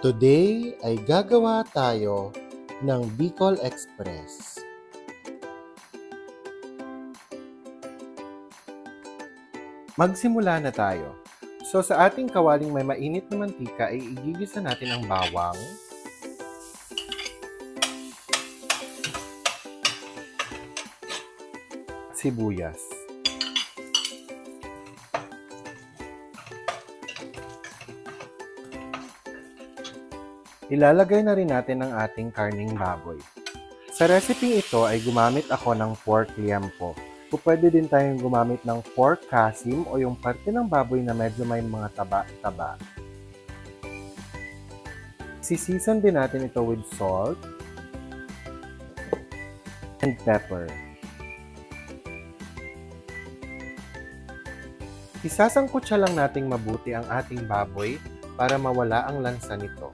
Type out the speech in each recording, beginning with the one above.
Today ay gagawa tayo ng Bicol Express. Magsimula na tayo. So sa ating kawaling may mainit na mantika ay igigisa natin ang bawang, sibuyas, ilalagay na rin natin ang ating karning baboy. Sa recipe ito ay gumamit ako ng pork liempo. Pwede din tayong gumamit ng pork kasim o yung parte ng baboy na medyo may mga taba-taba. Sisizon din natin ito with salt and pepper. Isasangkutsa lang nating mabuti ang ating baboy para mawala ang lansa nito.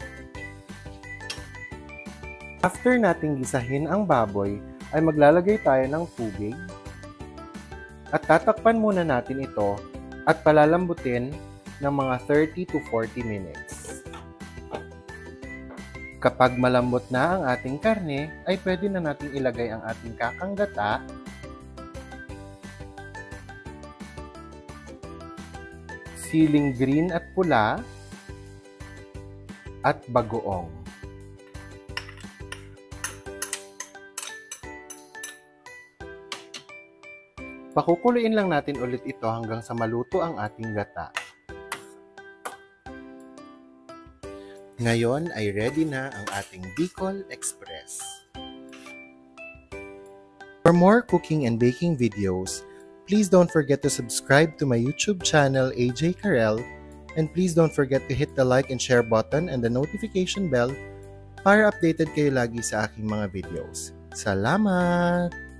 After nating gisahin ang baboy, ay maglalagay tayo ng tubig at tatakpan muna natin ito at palalambutin ng mga 30 to 40 minutes. Kapag malambot na ang ating karne, ay pwede na natin ilagay ang ating kakanggata, siling green at pula, at bagoong. Pakukuluin lang natin ulit ito hanggang sa maluto ang ating gata. Ngayon ay ready na ang ating Bicol Express. For more cooking and baking videos, please don't forget to subscribe to my YouTube channel AJ Karel, and please don't forget to hit the like and share button and the notification bell para updated kayo lagi sa aking mga videos. Salamat!